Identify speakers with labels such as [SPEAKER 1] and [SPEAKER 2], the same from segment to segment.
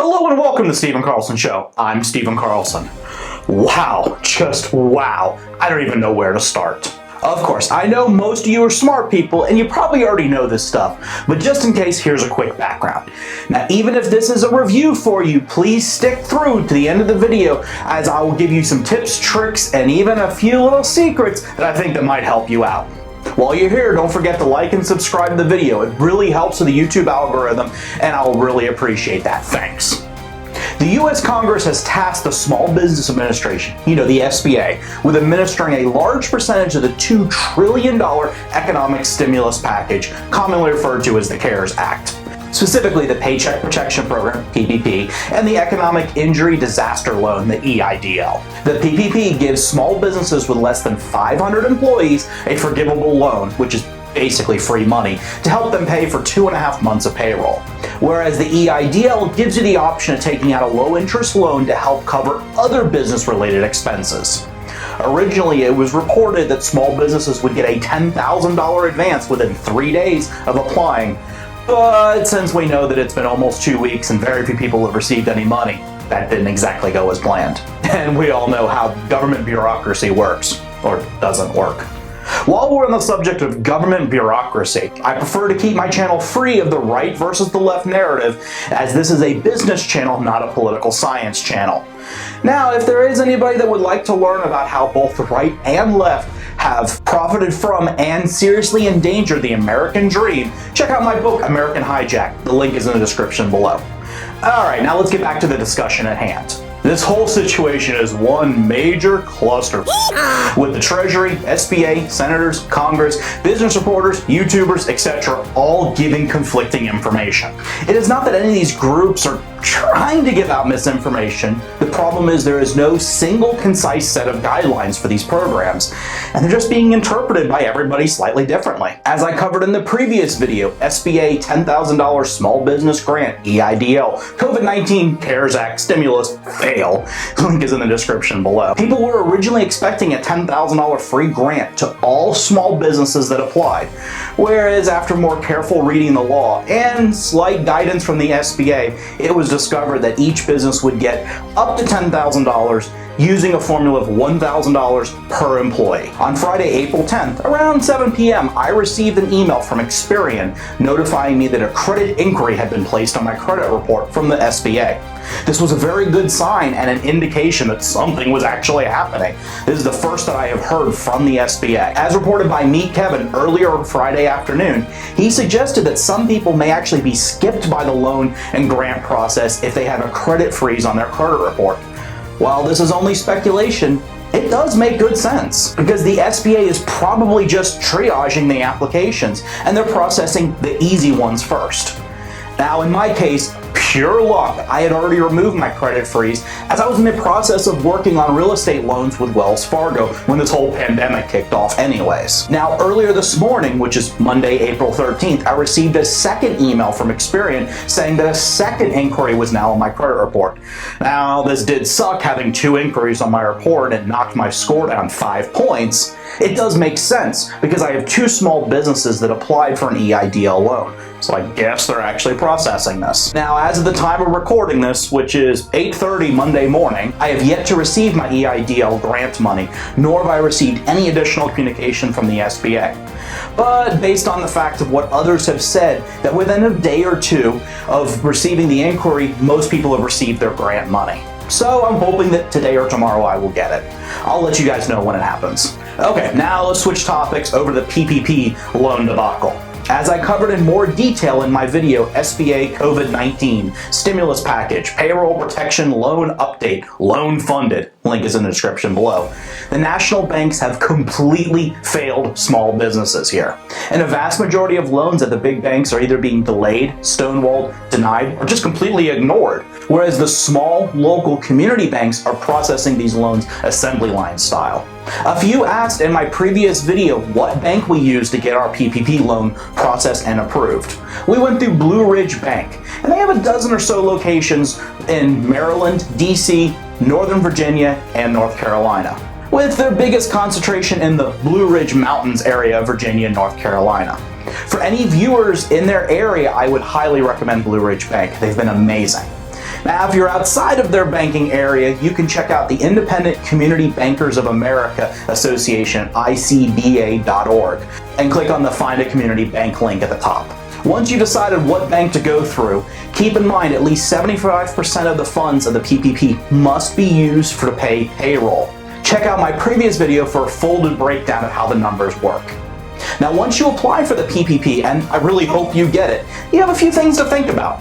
[SPEAKER 1] Hello and welcome to Stephen Carlson Show. I'm Stephen Carlson. Wow, just wow. I don't even know where to start. Of course, I know most of you are smart people and you probably already know this stuff, but just in case, here's a quick background. Now, even if this is a review for you, please stick through to the end of the video as I will give you some tips, tricks, and even a few little secrets that I think that might help you out. While you're here, don't forget to like and subscribe to the video. It really helps with the YouTube algorithm, and I'll really appreciate that. Thanks. The U.S. Congress has tasked the Small Business Administration, the SBA, with administering a large percentage of the $2 trillion economic stimulus package, commonly referred to as the CARES Act. Specifically the Paycheck Protection Program, PPP, and the Economic Injury Disaster Loan, the EIDL. The PPP gives small businesses with less than 500 employees a forgivable loan, which is basically free money, to help them pay for 2.5 months of payroll. Whereas the EIDL gives you the option of taking out a low-interest loan to help cover other business-related expenses. Originally, it was reported that small businesses would get a $10,000 advance within 3 days of applying, but since we know that it's been almost 2 weeks and very few people have received any money, that didn't exactly go as planned. And we all know how government bureaucracy works, or doesn't work. While we're on the subject of government bureaucracy, I prefer to keep my channel free of the right versus the left narrative, as this is a business channel, not a political science channel. Now, if there is anybody that would like to learn about how both the right and left have profited from and seriously endangered the American dream, check out my book, American Hijacked. The link is in the description below. Alright, now let's get back to the discussion at hand. This whole situation is one major cluster with the Treasury, SBA, senators, Congress, business reporters, YouTubers, etc. all giving conflicting information. It is not that any of these groups are trying to give out misinformation. The problem is there is no single concise set of guidelines for these programs, and they're just being interpreted by everybody slightly differently. As I covered in the previous video, SBA $10,000 Small Business Grant, EIDL, COVID-19 CARES Act stimulus, fail. Link is in the description below. People were originally expecting a $10,000 free grant to all small businesses that applied, whereas after more careful reading the law and slight guidance from the SBA, it was discovered that each business would get up to $10,000 using a formula of $1,000 per employee. On Friday, April 10th, around 7 p.m., I received an email from Experian notifying me that a credit inquiry had been placed on my credit report from the SBA. This was a very good sign and an indication that something was actually happening. This is the first that I have heard from the SBA. As reported by Meet Kevin earlier on Friday afternoon, he suggested that some people may actually be skipped by the loan and grant process if they have a credit freeze on their credit report. While this is only speculation, it does make good sense, because the SBA is probably just triaging the applications and they're processing the easy ones first. Now, in my case, pure luck, I had already removed my credit freeze as I was in the process of working on real estate loans with Wells Fargo when this whole pandemic kicked off anyways. Now, earlier this morning, which is Monday, April 13th, I received a second email from Experian saying that a second inquiry was now on my credit report. Now, this did suck having 2 inquiries on my report and knocked my score down 5 points. It does make sense because I have 2 small businesses that applied for an EIDL loan. So I guess they're actually processing this. Now, as of the time of recording this, which is 8:30 Monday morning, I have yet to receive my EIDL grant money, nor have I received any additional communication from the SBA. But based on the fact of what others have said, that within a day or two of receiving the inquiry, most people have received their grant money. So I'm hoping that today or tomorrow I will get it. I'll let you guys know when it happens. Okay, now let's switch topics over to the PPP loan debacle. As I covered in more detail in my video, SBA COVID-19 Stimulus Package, Payroll Protection Loan Update, Loan Funded, link is in the description below. The national banks have completely failed small businesses here. And a vast majority of loans at the big banks are either being delayed, stonewalled, denied, or just completely ignored. Whereas the small, local community banks are processing these loans assembly line style. A few asked in my previous video what bank we used to get our PPP loan processed and approved. We went through Blue Ridge Bank, and they have a dozen or so locations in Maryland, DC, Northern Virginia, and North Carolina, with their biggest concentration in the Blue Ridge Mountains area of Virginia and North Carolina. For any viewers in their area, I would highly recommend Blue Ridge Bank. They've been amazing. Now, if you're outside of their banking area, you can check out the Independent Community Bankers of America Association, ICBA.org, and click on the Find a Community Bank link at the top. Once you've decided what bank to go through, keep in mind at least 75% of the funds of the PPP must be used to pay payroll. Check out my previous video for a folded breakdown of how the numbers work. Now, once you apply for the PPP, and I really hope you get it, you have a few things to think about.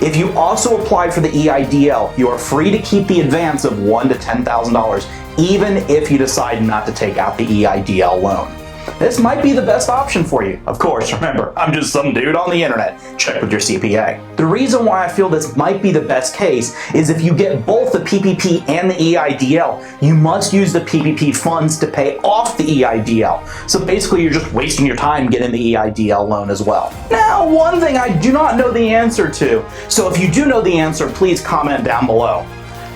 [SPEAKER 1] If you also apply for the EIDL, you are free to keep the advance of $1,000 to $10,000, even if you decide not to take out the EIDL loan. This might be the best option for you. Of course, remember, I'm just some dude on the internet. Check with your CPA. The reason why I feel this might be the best case is if you get both the PPP and the EIDL, you must use the PPP funds to pay off the EIDL. So basically, you're just wasting your time getting the EIDL loan as well. Now, one thing I do not know the answer to, so if you do know the answer, please comment down below.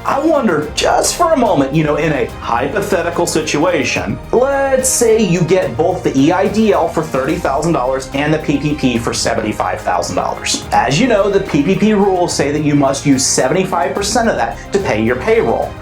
[SPEAKER 1] I wonder, just for a moment, in a hypothetical situation, let's say you get both the EIDL for $30,000 and the PPP for $75,000. As you know, the PPP rules say that you must use 75% of that to pay your payroll.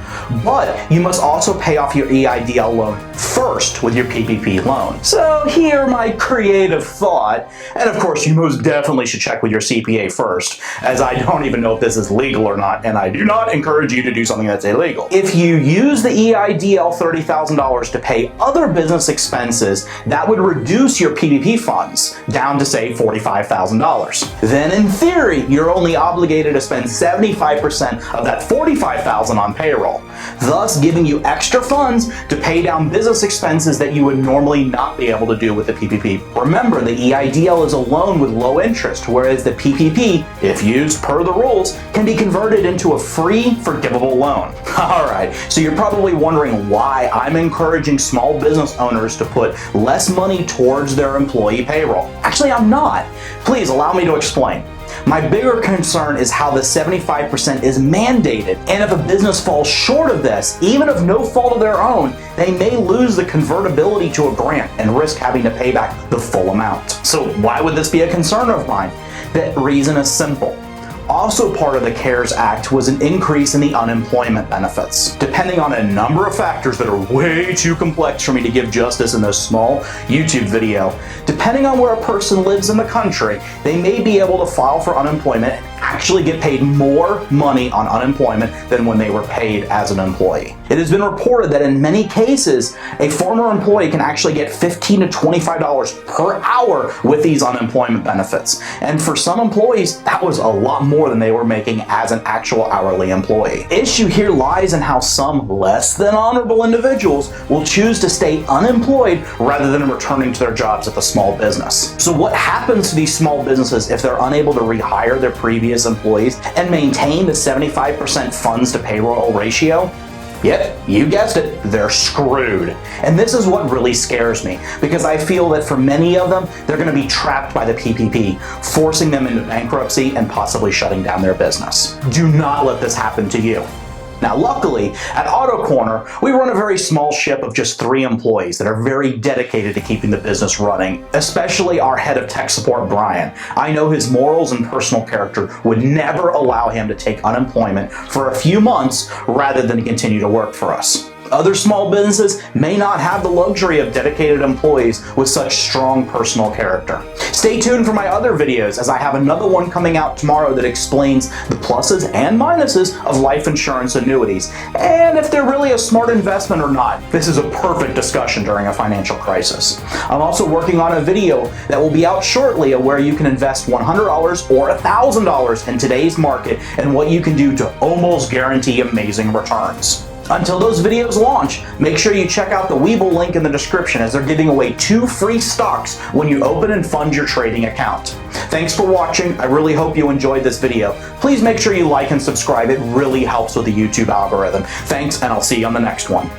[SPEAKER 1] But you must also pay off your EIDL loan first with your PPP loan. So here my creative thought, and of course you most definitely should check with your CPA first, as I don't even know if this is legal or not, and I do not encourage you to do something that's illegal. If you use the EIDL $30,000 to pay other business expenses, that would reduce your PPP funds down to say $45,000. Then in theory, you're only obligated to spend 75% of that $45,000 on payroll, thus giving you extra funds to pay down business expenses that you would normally not be able to do with the PPP. Remember, the EIDL is a loan with low interest, whereas the PPP, if used per the rules, can be converted into a free forgivable loan. Alright, so you're probably wondering why I'm encouraging small business owners to put less money towards their employee payroll. Actually, I'm not. Please allow me to explain. My bigger concern is how the 75% is mandated, and if a business falls short of this, even of no fault of their own, they may lose the convertibility to a grant and risk having to pay back the full amount. So why would this be a concern of mine? The reason is simple. Also part of the CARES Act was an increase in the unemployment benefits. Depending on a number of factors that are way too complex for me to give justice in this small YouTube video, depending on where a person lives in the country, they may be able to file for unemployment and actually get paid more money on unemployment than when they were paid as an employee. It has been reported that in many cases, a former employee can actually get $15 to $25 per hour with these unemployment benefits. And for some employees, that was a lot more than they were making as an actual hourly employee. The issue here lies in how some less than honorable individuals will choose to stay unemployed rather than returning to their jobs at the small business. So what happens to these small businesses if they're unable to rehire their previous employees and maintain the 75% funds to payroll ratio? Yep, you guessed it, they're screwed. And this is what really scares me, because I feel that for many of them, they're going to be trapped by the PPP, forcing them into bankruptcy and possibly shutting down their business. Do not let this happen to you. Now, luckily, at Auto Corner, we run a very small ship of just 3 employees that are very dedicated to keeping the business running, especially our head of tech support, Brian. I know his morals and personal character would never allow him to take unemployment for a few months rather than continue to work for us. Other small businesses may not have the luxury of dedicated employees with such strong personal character. Stay tuned for my other videos, as I have another one coming out tomorrow that explains the pluses and minuses of life insurance annuities, and if they're really a smart investment or not. This is a perfect discussion during a financial crisis. I'm also working on a video that will be out shortly where you can invest $100 or $1,000 in today's market and what you can do to almost guarantee amazing returns. Until those videos launch, make sure you check out the Webull link in the description, as they're giving away 2 free stocks when you open and fund your trading account. Thanks for watching. I really hope you enjoyed this video. Please make sure you like and subscribe. It really helps with the YouTube algorithm. Thanks, and I'll see you on the next one.